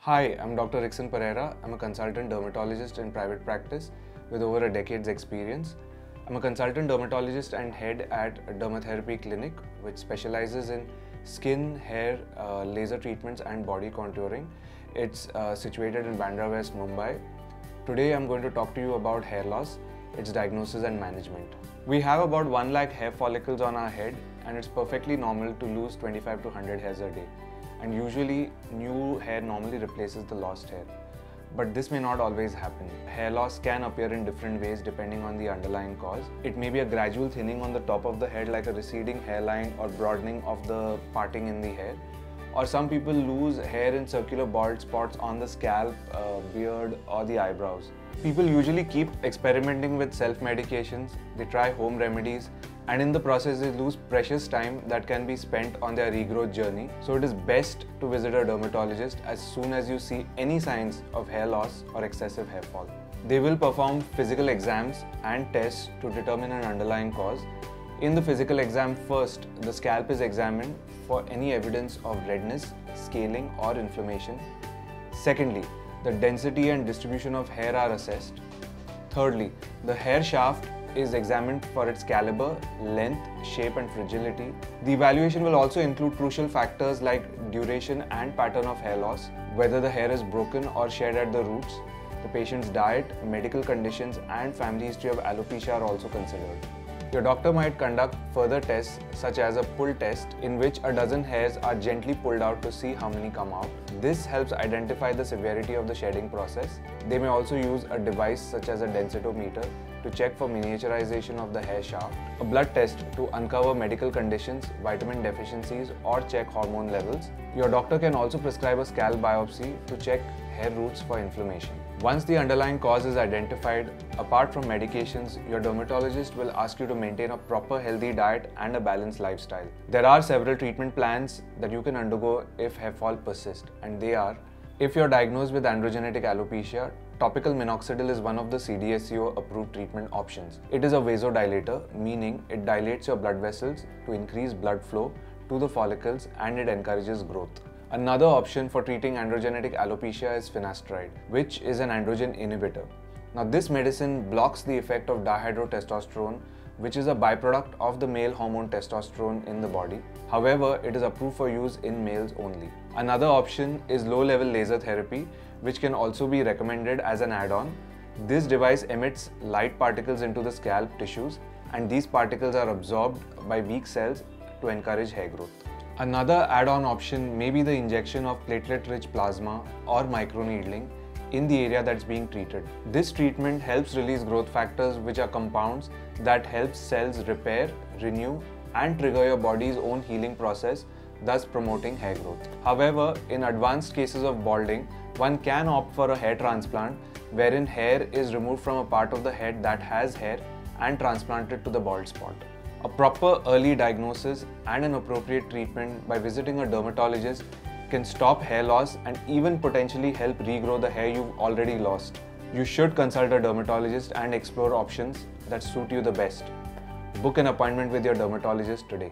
Hi, I'm Dr. Rickson Pereira. I'm a consultant dermatologist in private practice with over a decade's experience. I'm a consultant dermatologist and head at a Dermatherapy Clinic, which specializes in skin, hair, laser treatments and body contouring. It's situated in Bandra West, Mumbai. Today I'm going to talk to you about hair loss, its diagnosis and management. We have about 1 lakh hair follicles on our head, and it's perfectly normal to lose 25 to 100 hairs a day. And usually new hair normally replaces the lost hair. But this may not always happen. Hair loss can appear in different ways depending on the underlying cause. It may be a gradual thinning on the top of the head, like a receding hairline or broadening of the parting in the hair. Or some people lose hair in circular bald spots on the scalp, beard or the eyebrows. People usually keep experimenting with self-medications, they try home remedies, and in the process they lose precious time that can be spent on their regrowth journey. So it is best to visit a dermatologist as soon as you see any signs of hair loss or excessive hair fall. They will perform physical exams and tests to determine an underlying cause. In the physical exam, first, the scalp is examined for any evidence of redness, scaling or inflammation. Secondly, the density and distribution of hair are assessed. Thirdly, the hair shaft is examined for its caliber, length, shape and fragility. The evaluation will also include crucial factors like duration and pattern of hair loss, whether the hair is broken or shed at the roots. The patient's diet, medical conditions and family history of alopecia are also considered. Your doctor might conduct further tests such as a pull test, in which a dozen hairs are gently pulled out to see how many come out. This helps identify the severity of the shedding process. They may also use a device such as a densitometer to check for miniaturization of the hair shaft, a blood test to uncover medical conditions, vitamin deficiencies or check hormone levels. Your doctor can also prescribe a scalp biopsy to check hair roots for inflammation. Once the underlying cause is identified, apart from medications, your dermatologist will ask you to maintain a proper healthy diet and a balanced lifestyle. There are several treatment plans that you can undergo if hair fall persists, and they are: if you're diagnosed with androgenetic alopecia, topical minoxidil is one of the CDSCO approved treatment options. It is a vasodilator, meaning it dilates your blood vessels to increase blood flow to the follicles and it encourages growth. Another option for treating androgenetic alopecia is finasteride, which is an androgen inhibitor. Now, this medicine blocks the effect of dihydrotestosterone, which is a byproduct of the male hormone testosterone in the body. However, it is approved for use in males only. Another option is low-level laser therapy, which can also be recommended as an add-on. This device emits light particles into the scalp tissues, and these particles are absorbed by weak cells to encourage hair growth. Another add-on option may be the injection of platelet-rich plasma or microneedling in the area that's being treated. This treatment helps release growth factors, which are compounds that help cells repair, renew and trigger your body's own healing process, thus promoting hair growth. However, in advanced cases of balding, one can opt for a hair transplant, wherein hair is removed from a part of the head that has hair and transplanted to the bald spot. A proper early diagnosis and an appropriate treatment by visiting a dermatologist can stop hair loss and even potentially help regrow the hair you've already lost. You should consult a dermatologist and explore options that suit you the best. Book an appointment with your dermatologist today.